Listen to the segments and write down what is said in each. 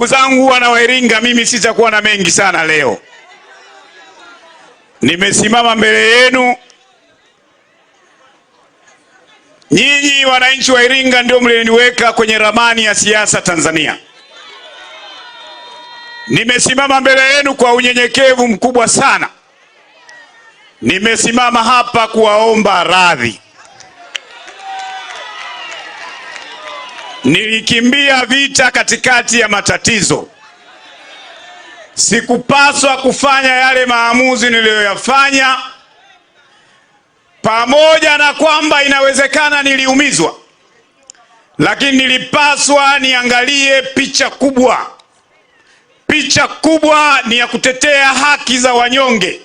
zangu wana wa Iringa, mimi sitakuwa na mengi sana leo. Nimesimama mbele yenu. Nyinyi wananchi wa Iringa ndio mliniweka kwenye ramani ya siasa Tanzania. Nimesimama mbele yenu kwa unyenyekevu mkubwa sana. Nimesimama hapa kuwaomba radhi. Nilikimbia vita katikati ya matatizo. Sikupaswa kufanya yale maamuzi niliyoyafanya, pamoja na kwamba inawezekana niliumizwa, lakini nilipaswa niangalie picha kubwa. Picha kubwa ni ya kutetea haki za wanyonge.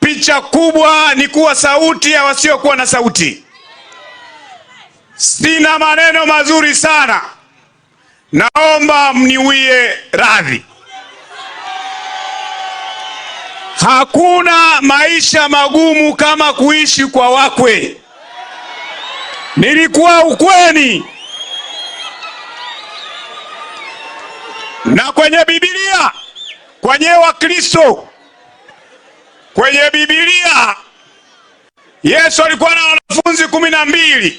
Picha kubwa ni kuwa sauti ya wasiokuwa na sauti. Sina maneno mazuri sana. Naomba mniwie radhi. Hakuna maisha magumu kama kuishi kwa wakwe. Nilikuwa ukweni. Na kwenye Biblia, kwenye Wakristo, kwenye Biblia, Yesu alikuwa na wanafunzi 12.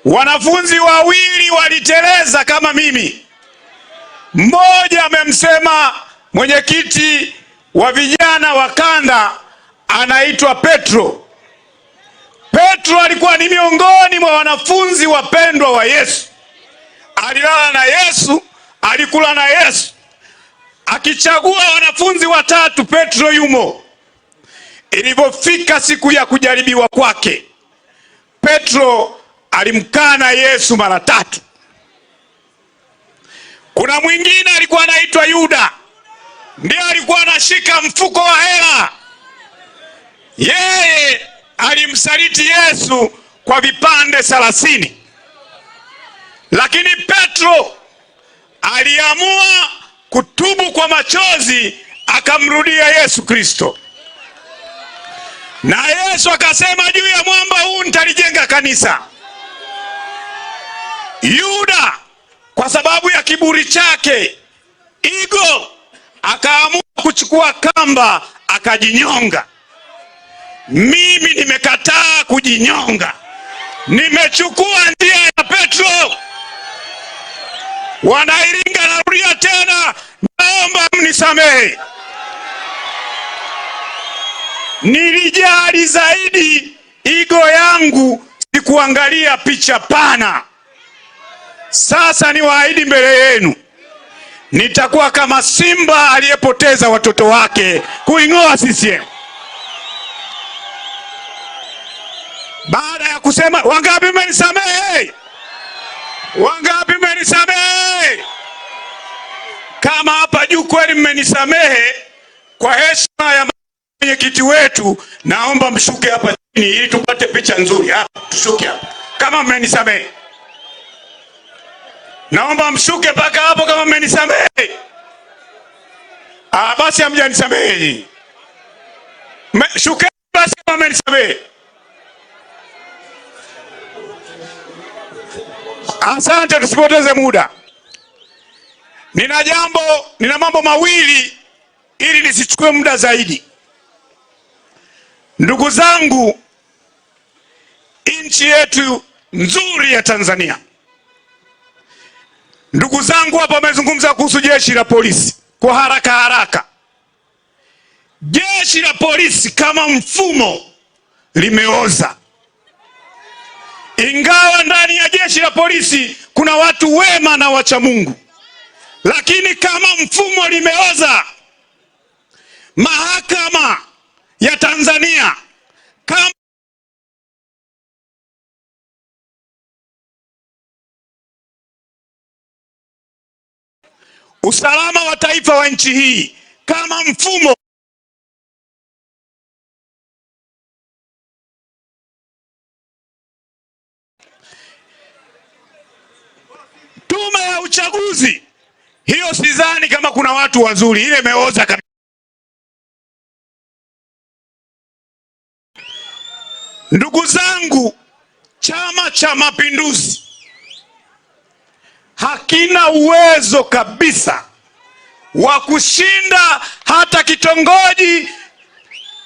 Wanafunzi wawili waliteleza kama mimi. Mmoja amemsema mwenyekiti wa vijana wa kanda, anaitwa Petro. Petro alikuwa ni miongoni mwa wanafunzi wapendwa wa Yesu. Alilala na Yesu, alikula na Yesu. Akichagua wanafunzi watatu, Petro yumo. Ilipofika siku ya kujaribiwa kwake, Petro alimkana Yesu mara 3. Kuna mwingine alikuwa anaitwa Yuda, ndiye alikuwa anashika mfuko wa hela. Yeye alimsaliti Yesu kwa vipande 30. Lakini Petro aliamua kutubu kwa machozi, akamrudia Yesu Kristo. Na Yesu akasema, juu ya mwamba huu nitalijenga kanisa. Yuda kwa sababu ya kiburi chake, ego, akaamua kuchukua kamba akajinyonga. Mimi nimekataa kujinyonga. Nimechukua njia ya Petro. Wanairinga, narudia tena, naomba mnisamehe. Nilijali zaidi ego yangu, sikuangalia picha pana. Sasa niwaahidi mbele yenu, nitakuwa kama simba aliyepoteza watoto wake kuing'oa CCM. Baada ya kusema wangapi mmenisamehe? Wangapi mmenisamehe? Kama hapa juu kweli mmenisamehe, kwa heshima ya mwenyekiti wetu, naomba mshuke hapa chini ili tupate picha nzuri. Hapa tushuke hapa kama mmenisamehe. Naomba mshuke mpaka hapo kama mmenisamehe. Basi hamjanisamehe. Shuke basi kama mmenisamehe. Asante, tusipoteze muda. Nina mambo mawili ili nisichukue muda zaidi. Ndugu zangu, nchi yetu nzuri ya Tanzania. Ndugu zangu hapa wamezungumza kuhusu jeshi la polisi. Kwa haraka, jeshi la polisi kama mfumo limeoza. Ingawa ndani ya jeshi la polisi kuna watu wema na wacha Mungu, lakini kama mfumo limeoza. Mahakama ya Tanzania kama usalama wa taifa wa nchi hii kama mfumo. Tume ya uchaguzi hiyo, sidhani kama kuna watu wazuri, ile imeoza kabisa. Ndugu zangu, Chama cha Mapinduzi hakina uwezo kabisa wa kushinda hata kitongoji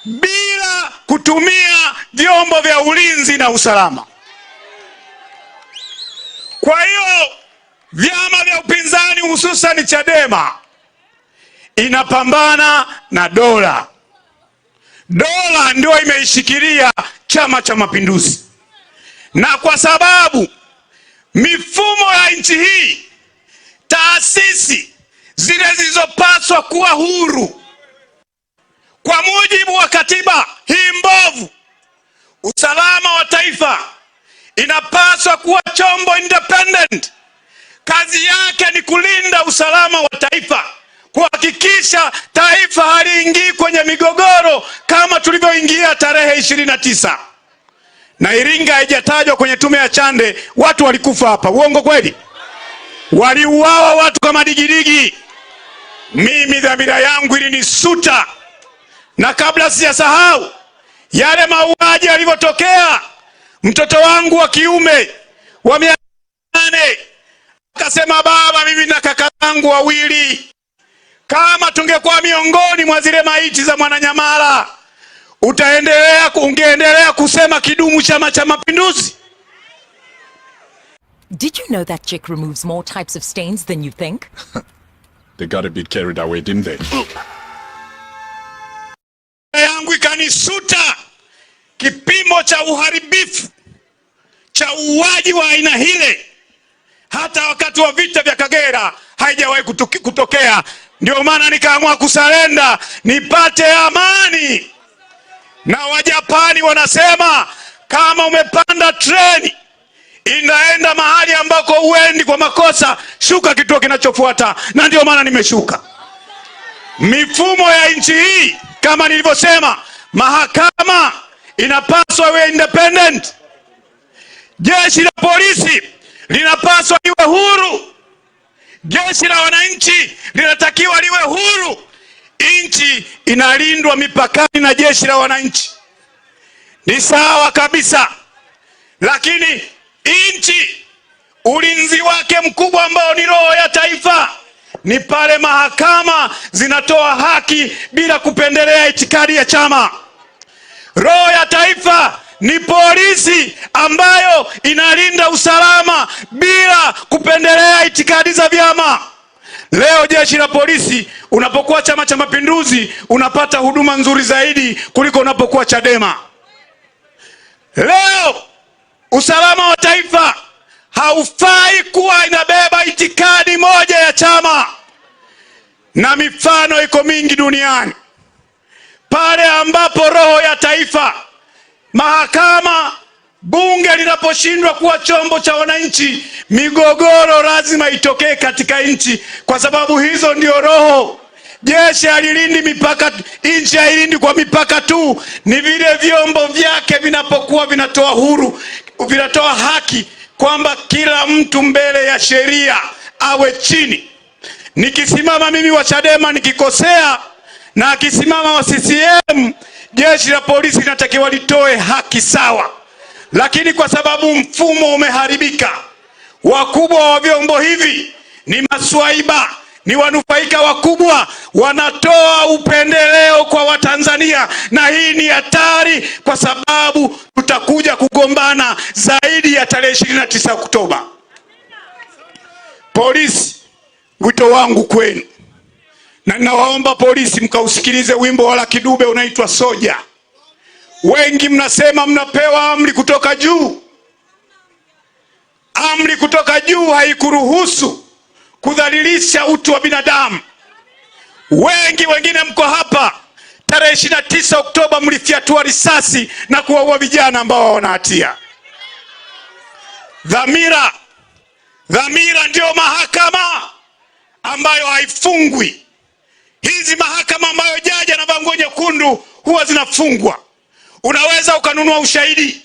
bila kutumia vyombo vya ulinzi na usalama. Kwa hiyo vyama vya upinzani hususan Chadema inapambana na dola. Dola ndio imeishikilia Chama cha Mapinduzi, na kwa sababu mifumo ya nchi hii, taasisi zile zilizopaswa kuwa huru kwa mujibu wa katiba hii mbovu, usalama wa taifa inapaswa kuwa chombo independent. Kazi yake ni kulinda usalama wa taifa, kuhakikisha taifa haliingii kwenye migogoro kama tulivyoingia tarehe 29. Na Iringa haijatajwa kwenye tume ya Chande, watu walikufa hapa. Uongo kweli? Waliuawa watu kama digidigi. Mimi dhamira yangu ilinisuta, na kabla sijasahau yale mauaji yalivyotokea, mtoto wangu wa kiume wa 8 akasema, baba, mimi na kaka yangu wawili, kama tungekuwa miongoni mwa zile maiti za Mwananyamala, ungeendelea kusema kidumu Chama cha Mapinduzi? Did you know that Jik removes more types of stains than you think? They got a bit carried away, didn't they? Yangu ikanisuta. Kipimo cha uharibifu cha uwaji wa aina hile hata wakati wa vita vya Kagera haijawahi kutokea. Ndio maana nikaamua kusalenda nipate amani. Na Wajapani wanasema kama umepanda treni inaenda mahali ambako uendi kwa makosa, shuka kituo kinachofuata. Na ndio maana nimeshuka. Mifumo ya nchi hii kama nilivyosema, mahakama inapaswa iwe independent. Jeshi la polisi linapaswa liwe huru. Jeshi la wananchi linatakiwa liwe huru. Nchi inalindwa mipakani na jeshi la wananchi, ni sawa kabisa. Lakini nchi, ulinzi wake mkubwa ambao ni roho ya taifa, ni pale mahakama zinatoa haki bila kupendelea itikadi ya chama. Roho ya taifa ni polisi ambayo inalinda usalama bila kupendelea itikadi za vyama. Leo jeshi la polisi, unapokuwa Chama cha Mapinduzi, unapata huduma nzuri zaidi kuliko unapokuwa Chadema. Leo usalama wa taifa haufai kuwa inabeba itikadi moja ya chama. Na mifano iko mingi duniani. Pale ambapo roho ya taifa, mahakama, bunge linaposhindwa kuwa chombo cha wananchi, migogoro lazima itokee katika nchi, kwa sababu hizo ndio roho. Jeshi halilindi mipaka, nchi hailindi kwa mipaka tu, ni vile vyombo vyake vinapokuwa vinatoa huru, vinatoa haki kwamba kila mtu mbele ya sheria awe chini. Nikisimama mimi wa Chadema nikikosea, na akisimama wa CCM, jeshi la polisi linatakiwa litoe haki sawa. Lakini kwa sababu mfumo umeharibika, wakubwa wa vyombo hivi ni maswaiba, ni wanufaika wakubwa, wanatoa upendeleo kwa Watanzania, na hii ni hatari, kwa sababu tutakuja kugombana zaidi ya tarehe 29 Oktoba. Polisi, wito wangu kwenu, na nawaomba polisi mkausikilize wimbo wa Lucky Dube unaitwa Soja. Wengi mnasema mnapewa amri kutoka juu. Amri kutoka juu haikuruhusu kudhalilisha utu wa binadamu. Wengine mko hapa tarehe 29 Oktoba mlifyatua risasi na kuwaua vijana ambao hawana hatia. Dhamira ndio mahakama ambayo haifungwi. Hizi mahakama ambayo jaji anavaa nguo nyekundu huwa zinafungwa. Unaweza ukanunua ushahidi,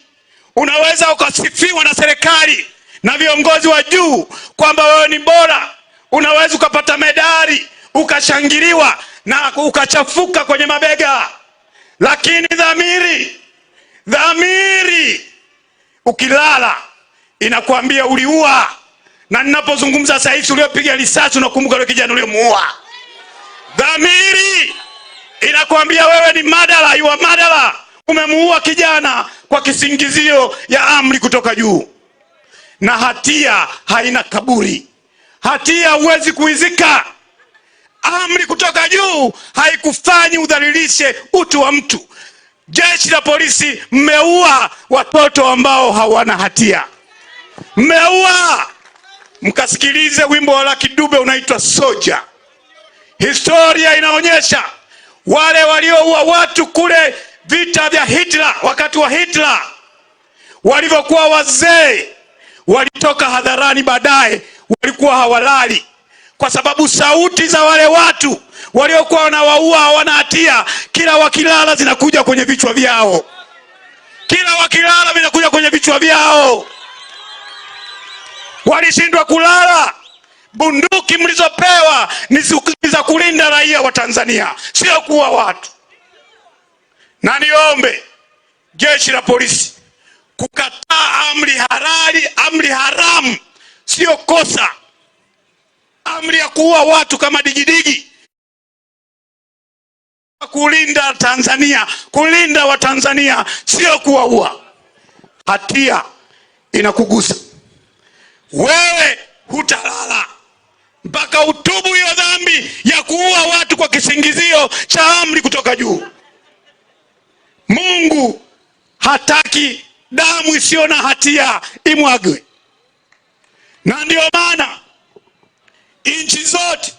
unaweza ukasifiwa na serikali na viongozi wa juu kwamba wewe ni bora, unaweza ukapata medali, ukashangiliwa na ukachafuka kwenye mabega. Lakini dhamiri ukilala inakuambia uliua. Na ninapozungumza sasa hivi uliopiga risasi unakumbuka yule kijana uliomuua. Dhamiri inakwambia wewe ni madala, you are madala. Umemuua kijana kwa kisingizio ya amri kutoka juu. Na hatia haina kaburi. Hatia huwezi kuizika. Amri kutoka juu haikufanyi udhalilishe utu wa mtu. Jeshi la polisi, mmeua watoto ambao hawana hatia. Mmeua. Mkasikilize wimbo wa Lucky Dube unaitwa Soja. Historia inaonyesha wale walioua watu kule vita vya Hitler, wakati wa Hitler, walivyokuwa wazee, walitoka hadharani baadaye, walikuwa hawalali. Kwa sababu sauti za wale watu waliokuwa wanawaua hawana hatia, kila wakilala zinakuja kwenye vichwa vyao. Kila wakilala vinakuja kwenye vichwa vyao. Walishindwa kulala. Bunduki mlizopewa ni za kulinda raia wa Tanzania, sio kuua watu. Na niombe jeshi la polisi kukataa amri halali, amri haramu sio kosa. Amri ya kuua watu kama digidigi, kulinda Tanzania, kulinda wa Tanzania, sio kuwaua. Hatia inakugusa wewe, hutalala mpaka utubu hiyo dhambi ya kuua watu kwa kisingizio cha amri kutoka juu. Mungu hataki damu isiyo na hatia imwagwe. Na ndio maana nchi zote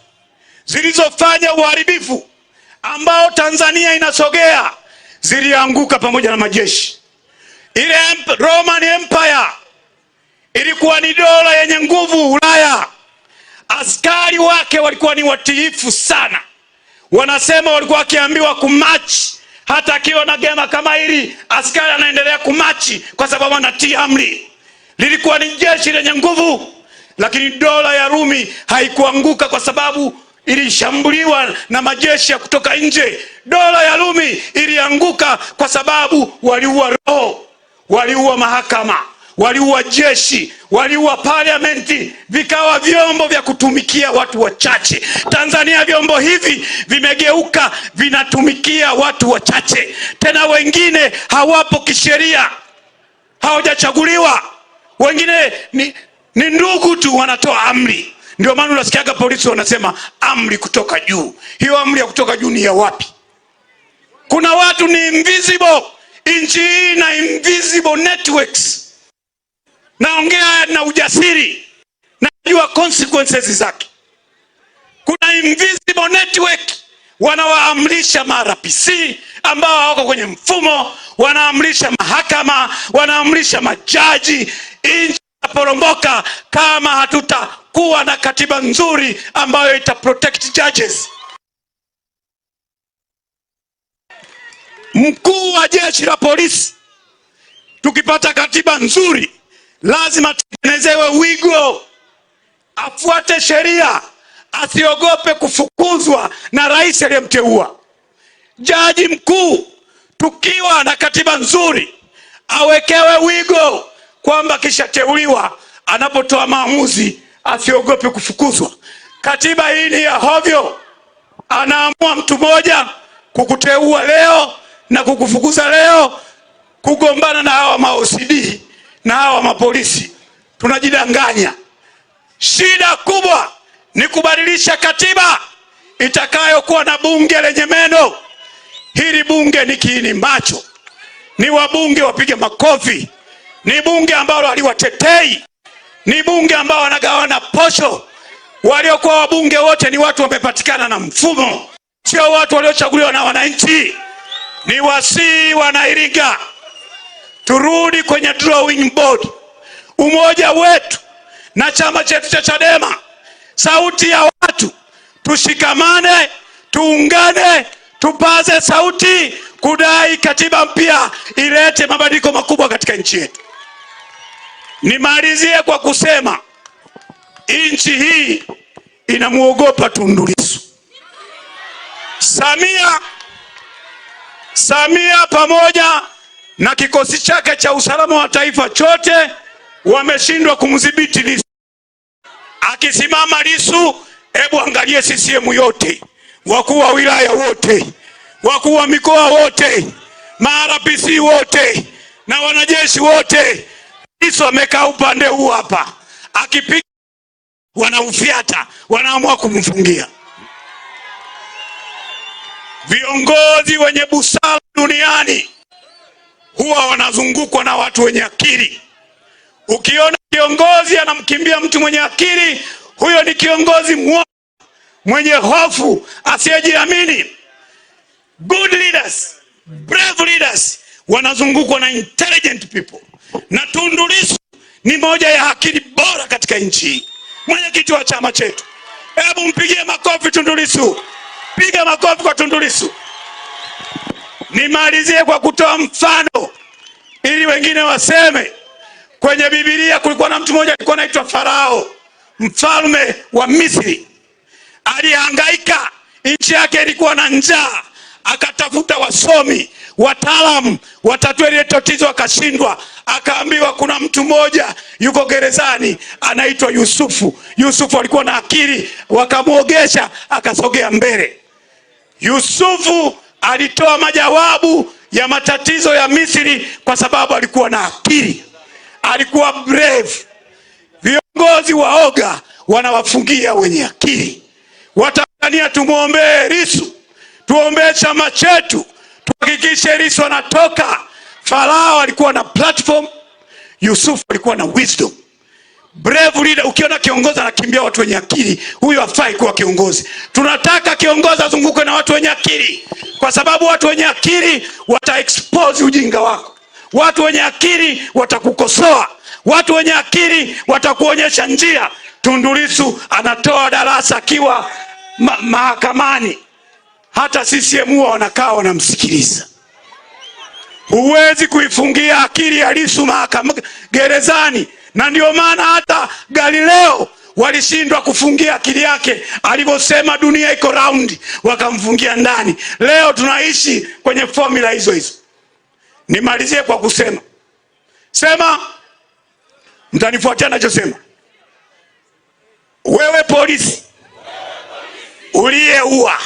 zilizofanya uharibifu ambao Tanzania inasogea zilianguka pamoja na majeshi. Ile Roman Empire ilikuwa ni dola yenye nguvu Ulaya. Askari wake walikuwa ni watiifu sana. Wanasema walikuwa wakiambiwa kumachi, hata akiona gema kama hili askari anaendelea kumachi kwa sababu anatii amri. Lilikuwa ni jeshi lenye nguvu. Lakini dola ya Rumi haikuanguka kwa sababu ilishambuliwa na majeshi ya kutoka nje. Dola ya Rumi ilianguka kwa sababu waliua roho, waliua mahakama, waliua jeshi, waliua parliamenti, vikawa vyombo vya kutumikia watu wachache. Tanzania vyombo hivi vimegeuka vinatumikia watu wachache. Tena wengine hawapo kisheria, hawajachaguliwa. Wengine ni ndugu tu wanatoa amri. Ndio maana unasikiaga polisi wanasema amri kutoka juu. Hiyo amri ya kutoka juu ni ya wapi? Kuna watu ni invisible. Nchi hii na invisible networks. Naongea na ujasiri, najua consequences zake. Kuna invisible network wanawaamrisha RPC ambao hawako kwenye mfumo, wanaamrisha mahakama, wanaamrisha majaji. Nchi itaporomoka kama hatutakuwa na katiba nzuri ambayo itaprotect judges. Mkuu wa jeshi la polisi, tukipata katiba nzuri, lazima tutenezewe wigo, afuate sheria, asiogope kufukuzwa na rais aliyemteua. Jaji mkuu, tukiwa na katiba nzuri, awekewe wigo kwamba kisha teuliwa, anapotoa maamuzi asiogope kufukuzwa. Katiba hii ni ya hovyo. Anaamua mtu mmoja kukuteua leo na kukufukuza leo, kugombana na hawa ma-OCD na hawa mapolisi. Tunajidanganya. Shida kubwa ni kubadilisha katiba itakayokuwa na bunge lenye meno. Hili bunge ni kiini macho, ni wabunge wapige makofi, ni bunge ambalo haliwatetei, ni bunge ambao wanagawana posho. Waliokuwa wabunge wote ni watu wamepatikana na mfumo, sio watu waliochaguliwa na wananchi. Ni wasii Wanairinga, turudi kwenye drawing board. Umoja wetu na chama chetu cha Chadema, sauti ya watu, tushikamane, tuungane, tupaze sauti kudai katiba mpya ilete mabadiliko makubwa katika nchi yetu. Nimalizie kwa kusema nchi hii inamuogopa Tundu Lissu. Samia pamoja na kikosi chake cha usalama wa taifa chote wameshindwa kumdhibiti Lissu. Akisimama Lissu, hebu angalie CCM yote, wakuu wa wilaya wote, wakuu wa mikoa wote, ma-RPC wote na wanajeshi wote. Lissu amekaa upande huu hapa, akipiga wanaufiata, wanaamua kumfungia. Viongozi wenye busara duniani huwa wanazungukwa na watu wenye akili. Ukiona kiongozi anamkimbia mtu mwenye akili, huyo ni kiongozi mwenye hofu, asiyejiamini. Good leaders, brave leaders wanazungukwa na intelligent people. Na Tundu Lissu ni moja ya akili bora katika nchi hii. Mwenyekiti wa chama chetu, hebu mpigie makofi Tundu Lissu. Piga makofi kwa Tundu Lissu. Nimalizie kwa kutoa mfano ili wengine waseme. Kwenye Biblia kulikuwa na mtu mmoja alikuwa anaitwa Farao, mfalme wa Misri. Alihangaika, nchi yake ilikuwa na njaa, akatafuta wasomi, wataalamu watatue ile tatizo, akashindwa. Akaambiwa kuna mtu mmoja yuko gerezani anaitwa Yusufu. Yusufu alikuwa na akili, wakamuogesha akasogea mbele. Yusufu alitoa majawabu ya matatizo ya Misri kwa sababu alikuwa na akili. Alikuwa brave. Viongozi waoga wanawafungia wenye akili. Watanzania tumuombee Lissu, tuombee chama chetu, tuhakikishe Lissu anatoka. Farao alikuwa na platform, Yusufu alikuwa na wisdom. Brave leader. Ukiona kiongozi anakimbia watu wenye akili, huyo hafai kuwa kiongozi. Tunataka kiongozi azungukwe na watu wenye akili, kwa sababu watu wenye akili wata-expose ujinga wako. Watu wenye akili watakukosoa. Watu wenye akili watakuonyesha njia. Tundu Lissu anatoa darasa akiwa mahakamani. Hata CCM wanakaa wanamsikiliza. Huwezi kuifungia akili ya Lissu gerezani. Na ndio maana hata Galileo walishindwa kufungia akili yake alivyosema dunia iko round, wakamfungia ndani. Leo tunaishi kwenye formula hizo hizo. Nimalizie kwa kusema, mtanifuatia nachosema. Wewe polisi uliyeua